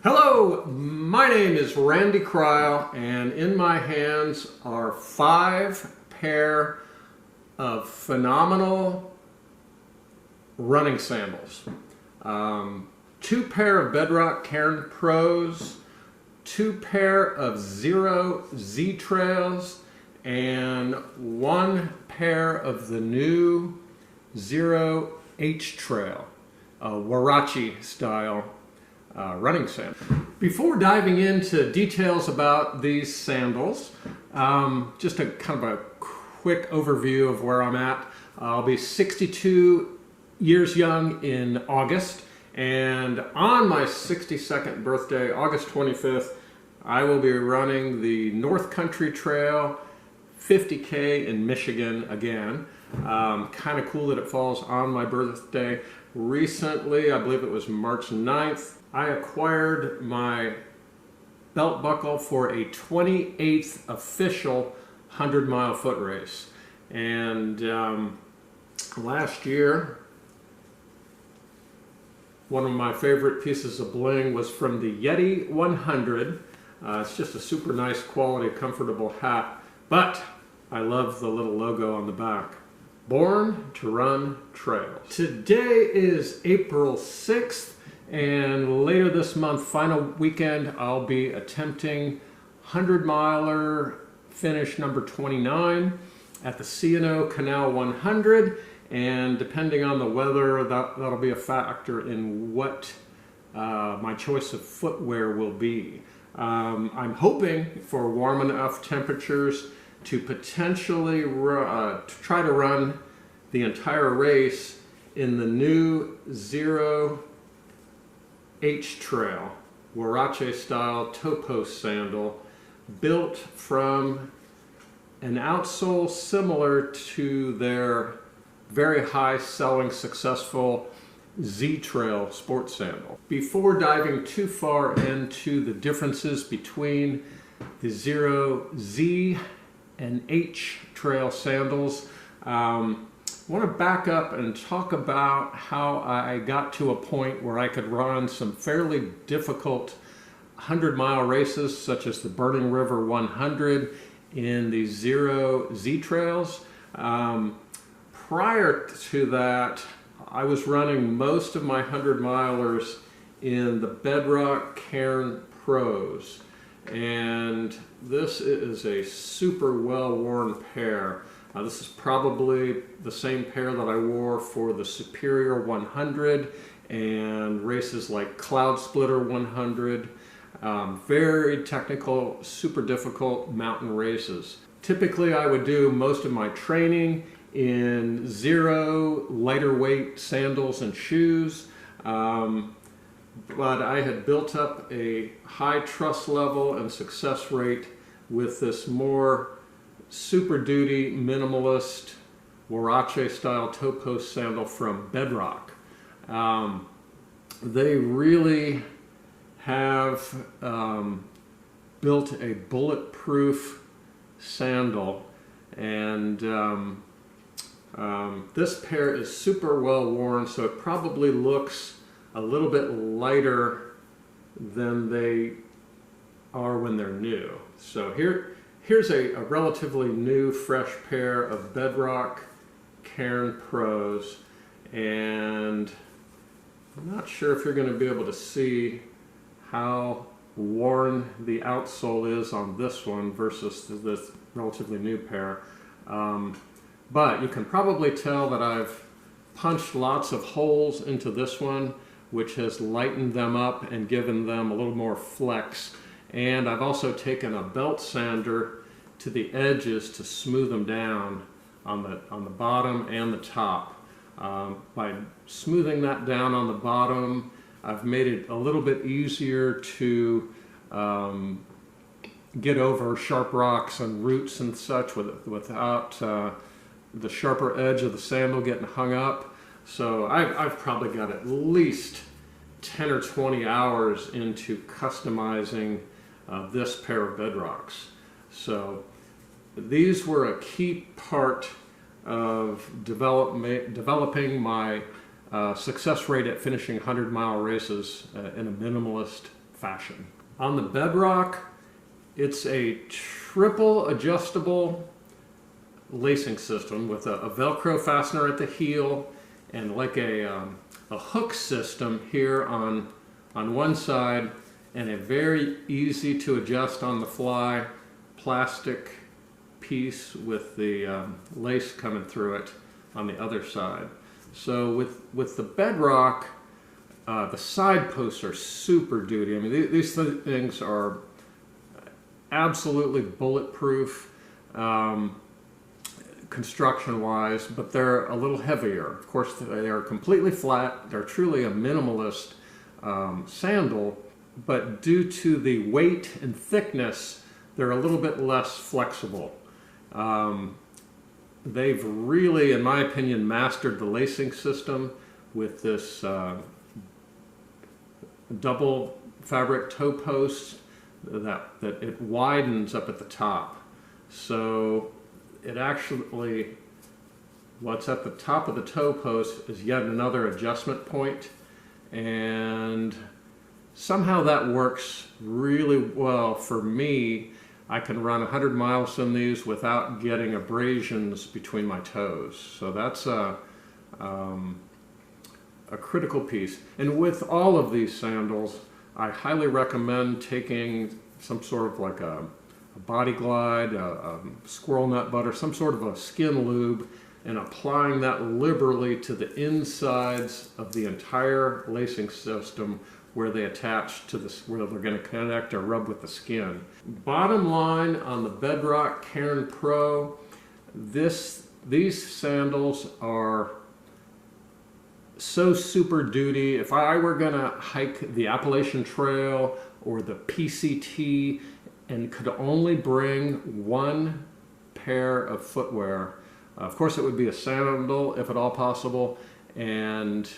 Hello, my name is Randy Cryle, and in my hands are 5 pair of phenomenal running sandals. 2 pair of Bedrock Cairn Pros, 2 pair of Xero Z Trails, and 1 pair of the new Xero H Trail, Huarache style running sandal. Before diving into details about these sandals, just a kind of a quick overview of where I'm at. I'll be 62 years young in August, and on my 62nd birthday, August 25th, I will be running the North Country Trail 50K in Michigan again. Kind of cool that it falls on my birthday. Recently, I believe it was March 9th, I acquired my belt buckle for a 28th official 100-mile foot race. And last year, one of my favorite pieces of bling was from the Yeti 100. It's just a super nice quality, comfortable hat, but I love the little logo on the back. Born to Run Trails. Today is April 6th, and later this month, final weekend, I'll be attempting 100-miler finish number 29 at the C&O Canal 100, and depending on the weather, that'll be a factor in what my choice of footwear will be. I'm hoping for warm enough temperatures to potentially try to run the entire race in the new Xero H Trail, Huarache style toe post sandal, built from an outsole similar to their very high selling successful Z Trail sports sandal. Before diving too far into the differences between the Xero Z and H Trail sandals, I want to back up and talk about how I got to a point where I could run some fairly difficult 100-mile races, such as the Burning River 100 in the Xero Z Trails. Prior to that, I was running most of my 100-milers in the Bedrock Cairn Pros, and this is a super well-worn pair. This is probably the same pair that I wore for the Superior 100 and races like Cloud Splitter 100. Very technical, super difficult mountain races. Typically, I would do most of my training in Xero lighter weight sandals and shoes, but I had built up a high trust level and success rate with this more super duty minimalist Huarache style toe post sandal from Bedrock. They really have built a bulletproof sandal, and this pair is super well worn, so it probably looks a little bit lighter than they are when they're new. So here's a relatively new, fresh pair of Bedrock Cairn Pros, and I'm not sure if you're going to be able to see how worn the outsole is on this one versus this relatively new pair. But you can probably tell that I've punched lots of holes into this one, which has lightened them up and given them a little more flex. And I've also taken a belt sander to the edges to smooth them down on the bottom and the top. By smoothing that down on the bottom, I've made it a little bit easier to get over sharp rocks and roots and such without the sharper edge of the sandal getting hung up. So I've probably got at least 10 or 20 hours into customizing this pair of Bedrocks. So these were a key part of developing my success rate at finishing 100-mile races in a minimalist fashion. On the Bedrock, it's a triple adjustable lacing system with a Velcro fastener at the heel and like a hook system here on one side, and a very easy to adjust on the fly plastic piece with the lace coming through it on the other side. So with the Bedrock, the side posts are super duty. I mean, these things are absolutely bulletproof construction-wise, but they're a little heavier. Of course, they are completely flat. They're truly a minimalist sandal, but due to the weight and thickness, they're a little bit less flexible. They've really, in my opinion, mastered the lacing system with this double fabric toe post that it widens up at the top. So it actually, what's at the top of the toe post is yet another adjustment point, and somehow that works really well for me. I can run 100 miles in these without getting abrasions between my toes. So that's a critical piece. And with all of these sandals, I highly recommend taking some sort of like a body glide, a squirrel nut butter, some sort of a skin lube, and applying that liberally to the insides of the entire lacing system where they attach to this, where they're going to connect or rub with the skin. Bottom line on the Bedrock Cairn Pro, these sandals are so super duty. If I were going to hike the Appalachian Trail or the PCT and could only bring one pair of footwear, of course it would be a sandal if at all possible, and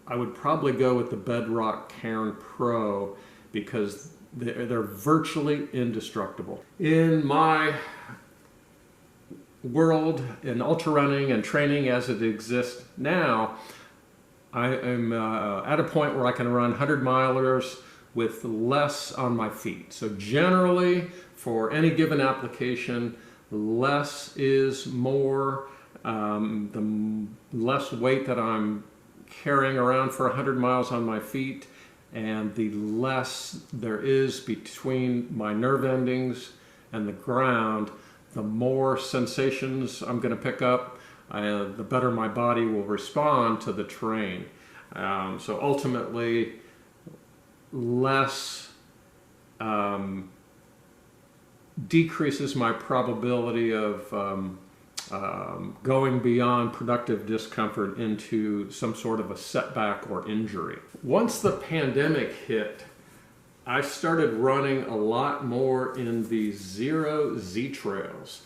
I would probably go with the Bedrock Cairn Pro because they're virtually indestructible. In my world in ultra running and training as it exists now, I am at a point where I can run 100 milers with less on my feet. So generally, for any given application, less is more. The less weight that I'm carrying around for 100 miles on my feet, and the less there is between my nerve endings and the ground, the more sensations I'm going to pick up, the better my body will respond to the terrain. So ultimately, less decreases my probability of going beyond productive discomfort into some sort of a setback or injury. Once the pandemic hit, I started running a lot more in the Xero Z Trails,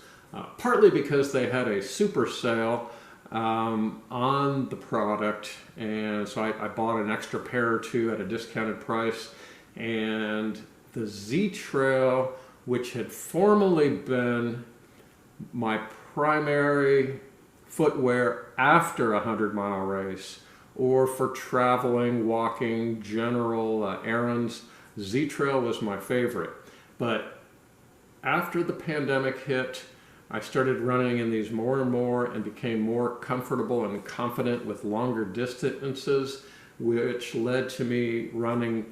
partly because they had a super sale on the product, and so I bought an extra pair or two at a discounted price. And the Z Trail, which had formerly been my primary footwear after a 100-mile race or for traveling, walking, general errands, Z Trail was my favorite. But after the pandemic hit, I started running in these more and more and became more comfortable and confident with longer distances, which led to me running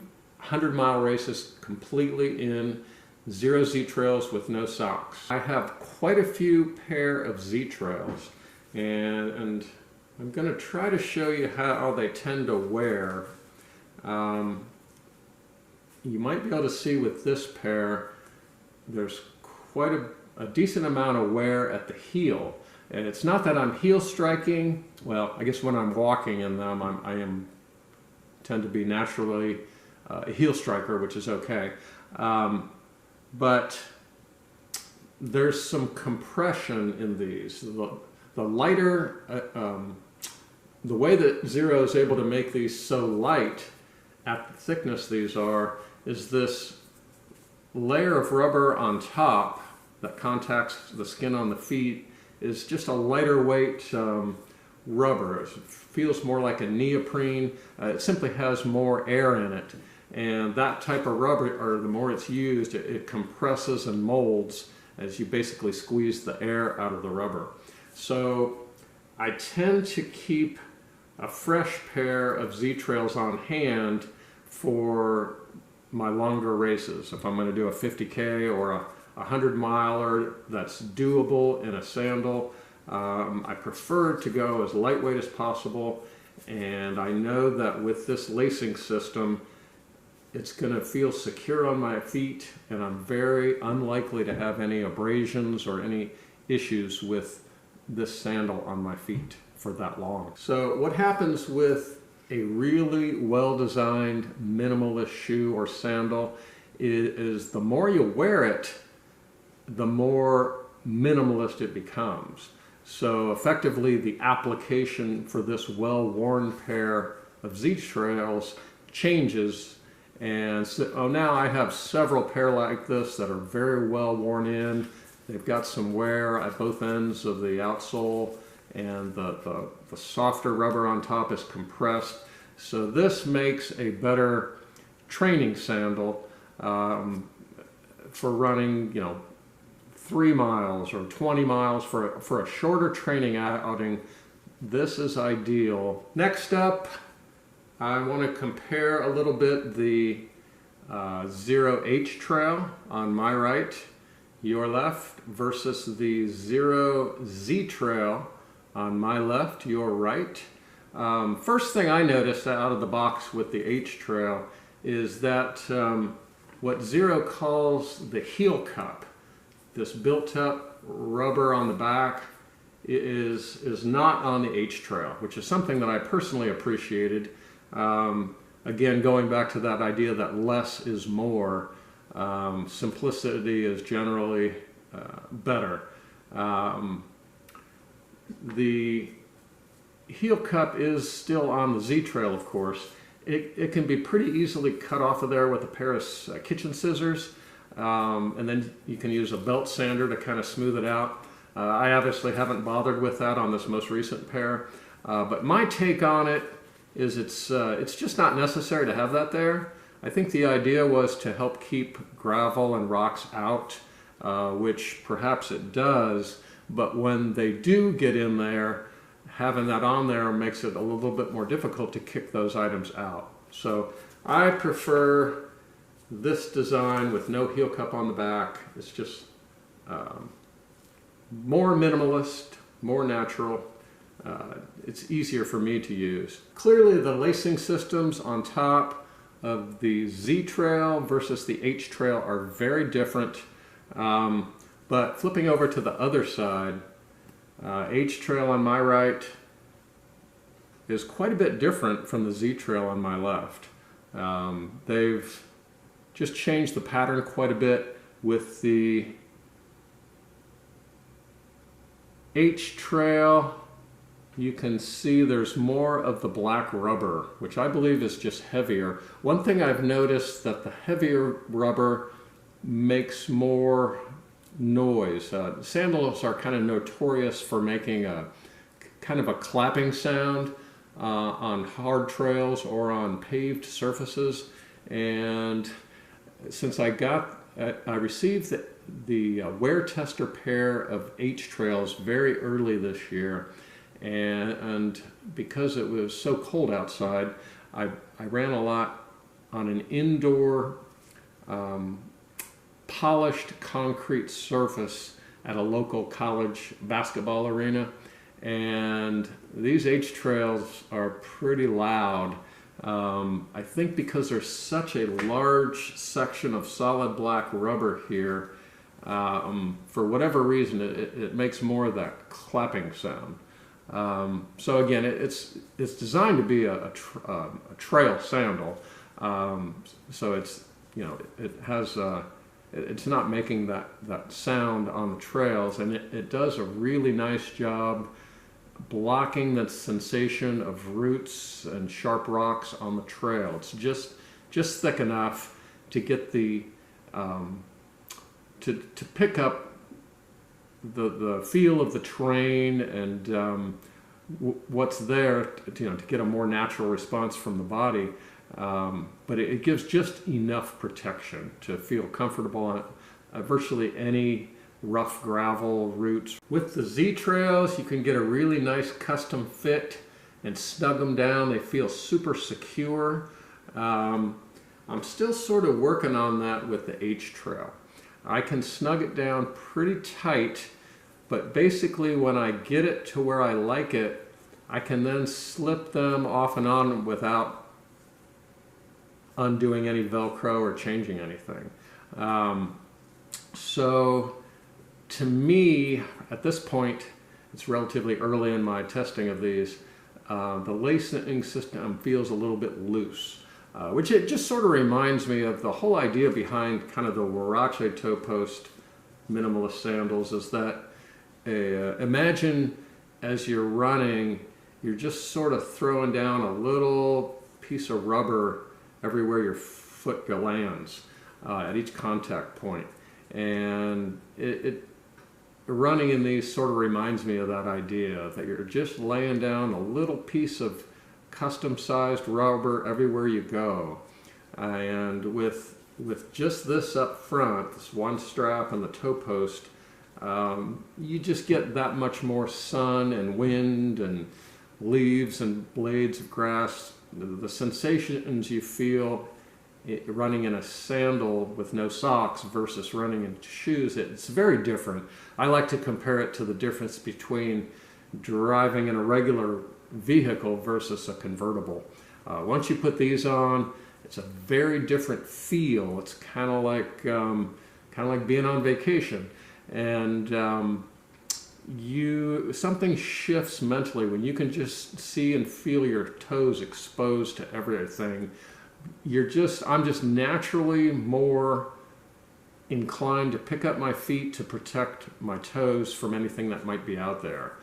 100-mile races completely in Xero Z Trails with no socks. I have quite a few pair of Z Trails, and I'm going to try to show you how they tend to wear. You might be able to see with this pair, there's quite a decent amount of wear at the heel. And it's not that I'm heel striking. Well, I guess when I'm walking in them, I tend to be naturally a heel striker, which is okay. But there's some compression in these. The lighter, the way that Xero is able to make these so light at the thickness these are, is this layer of rubber on top that contacts the skin on the feet is just a lighter weight rubber. It feels more like a neoprene. It simply has more air in it. And that type of rubber, or the more it's used, it compresses and molds as you basically squeeze the air out of the rubber. So I tend to keep a fresh pair of Z-Trails on hand for my longer races. If I'm going to do a 50K or a 100-miler that's doable in a sandal, I prefer to go as lightweight as possible, and I know that with this lacing system it's going to feel secure on my feet, and I'm very unlikely to have any abrasions or any issues with this sandal on my feet for that long. So what happens with a really well-designed minimalist shoe or sandal is the more you wear it, the more minimalist it becomes. So effectively the application for this well-worn pair of Z-Trails changes, and so now I have several pair like this that are very well worn in. They've got some wear at both ends of the outsole, and the softer rubber on top is compressed. So this makes a better training sandal for running, 3 miles or 20 miles for a shorter training outing. This is ideal. Next up, I want to compare a little bit the Xero H Trail on my right, your left, versus the Xero Z Trail on my left, your right. First thing I noticed out of the box with the H Trail is that what Xero calls the heel cup, this built-up rubber on the back, is not on the H Trail, which is something that I personally appreciated. Again, going back to that idea that less is more, simplicity is generally better. The heel cup is still on the Z Trail, of course. It can be pretty easily cut off of there with a pair of kitchen scissors, and then you can use a belt sander to kind of smooth it out. I obviously haven't bothered with that on this most recent pair, but my take on it is it's just not necessary to have that there. I think the idea was to help keep gravel and rocks out, which perhaps it does, but when they do get in there, having that on there makes it a little bit more difficult to kick those items out. So I prefer this design with no heel cup on the back. It's just more minimalist, more natural. It's easier for me to use. Clearly the lacing systems on top of the Z Trail versus the H Trail are very different, but flipping over to the other side, H Trail on my right is quite a bit different from the Z Trail on my left. They've just changed the pattern quite a bit. With the H Trail, you can see there's more of the black rubber, which I believe is just heavier. One thing I've noticed that the heavier rubber makes more noise. Sandals are kind of notorious for making a kind of a clapping sound on hard trails or on paved surfaces. And since I received the wear tester pair of H Trails very early this year, and because it was so cold outside, I ran a lot on an indoor polished concrete surface at a local college basketball arena, and these H Trails are pretty loud. I think because there's such a large section of solid black rubber here, for whatever reason it makes more of that clapping sound. So again, it's designed to be a trail sandal, so it's it has it's not making that sound on the trails, and it does a really nice job blocking the sensation of roots and sharp rocks on the trail. It's just thick enough to get the to pick up the feel of the terrain and what's there, to get a more natural response from the body. but it gives just enough protection to feel comfortable on virtually any rough gravel routes. With the Z Trails, you can get a really nice custom fit and snug them down. They feel super secure. I'm still sort of working on that with the H Trail. I can snug it down pretty tight, but basically when I get it to where I like it, I can then slip them off and on without undoing any Velcro or changing anything. So to me, at this point, it's relatively early in my testing of these, the lacing system feels a little bit loose, which it just sort of reminds me of the whole idea behind kind of the Huarache toe post minimalist sandals is that imagine as you're running, you're just sort of throwing down a little piece of rubber everywhere your foot lands at each contact point. And running in these sort of reminds me of that idea that you're just laying down a little piece of custom-sized rubber everywhere you go. And with just this up front, this one strap and the toe post, you just get that much more sun and wind and leaves and blades of grass. The sensations you feel running in a sandal with no socks versus running in shoes, it's very different. I like to compare it to the difference between driving in a regular vehicle versus a convertible. Once you put these on, it's a very different feel. It's kind of like being on vacation, and something shifts mentally when you can just see and feel your toes exposed to everything. I'm just naturally more inclined to pick up my feet to protect my toes from anything that might be out there.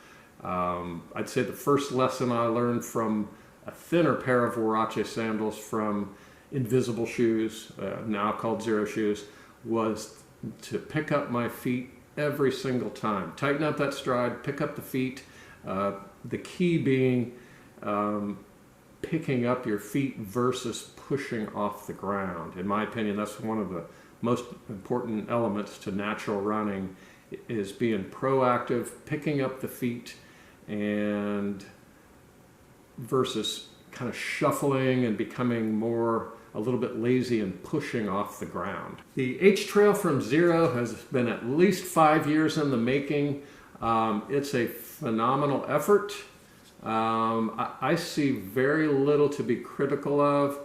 I'd say the first lesson I learned from a thinner pair of Huarache sandals from Invisible shoes, now called Xero shoes, was to pick up my feet every single time. Tighten up that stride, pick up the feet. The key being picking up your feet versus pushing off the ground. In my opinion, that's one of the most important elements to natural running, is being proactive, picking up the feet, and versus kind of shuffling and becoming a little bit lazy and pushing off the ground. The H Trail from Xero has been at least 5 years in the making. It's a phenomenal effort. I see very little to be critical of.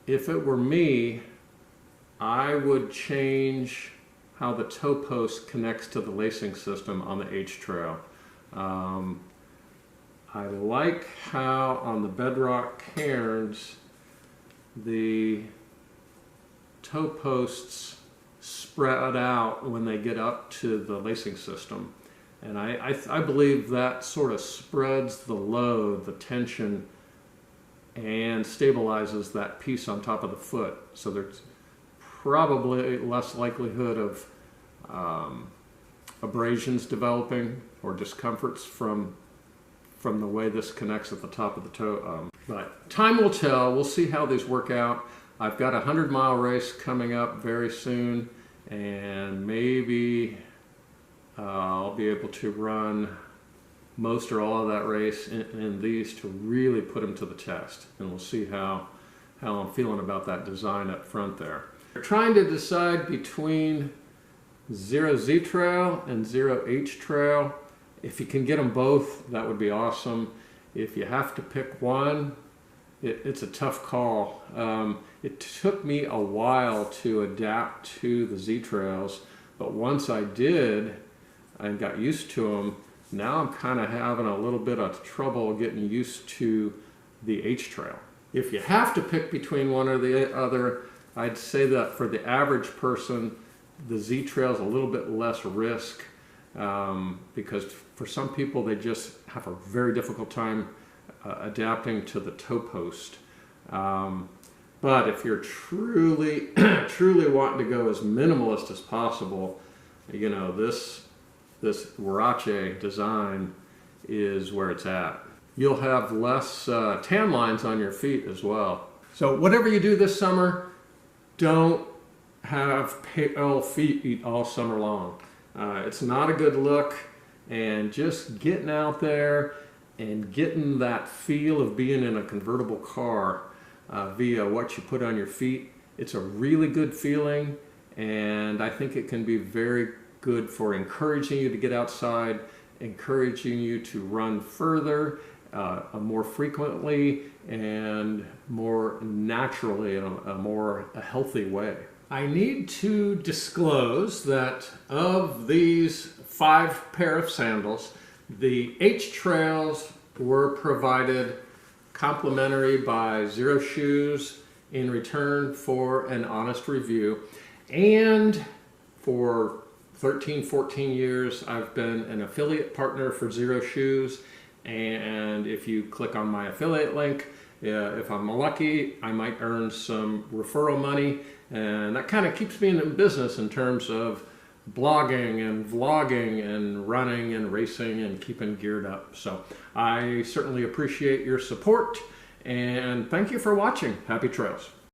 If it were me, I would change how the toe post connects to the lacing system on the H Trail. I like how on the Bedrock Cairns the toe posts spread out when they get up to the lacing system. And I believe that sort of spreads the load, the tension, and stabilizes that piece on top of the foot. So there's probably less likelihood of abrasions developing or discomforts from the way this connects at the top of the toe. But time will tell. We'll see how these work out. I've got a 100-mile race coming up very soon, and maybe I'll be able to run most or all of that race in these to really put them to the test. And we'll see how I'm feeling about that design up front there. We're trying to decide between Xero Z Trail and Xero H Trail. If you can get them both, that would be awesome. If you have to pick one, it's a tough call. It took me a while to adapt to the Z Trails, but once I did and got used to them, now I'm kind of having a little bit of trouble getting used to the H Trail. If you have to pick between one or the other, I'd say that for the average person, the Z Trail is a little bit less risk, because for some people they just have a very difficult time adapting to the toe post. But if you're truly wanting to go as minimalist as possible, you know, this Huarache design is where it's at. you'll have less tan lines on your feet as well. So whatever you do this summer, don't have pale feet all summer long. It's not a good look, and just getting out there and getting that feel of being in a convertible car via what you put on your feet, it's a really good feeling, and I think it can be very good for encouraging you to get outside, encouraging you to run further, more frequently, and more naturally, in a more healthy way. I need to disclose that of these 5 pair of sandals, the H trails were provided complimentary by Xero Shoes in return for an honest review. And for 13, 14 years, I've been an affiliate partner for Xero Shoes. And if you click on my affiliate link, if I'm lucky, I might earn some referral money. And that kind of keeps me in business in terms of blogging and vlogging and running and racing and keeping geared up. So I certainly appreciate your support, and thank you for watching. Happy trails.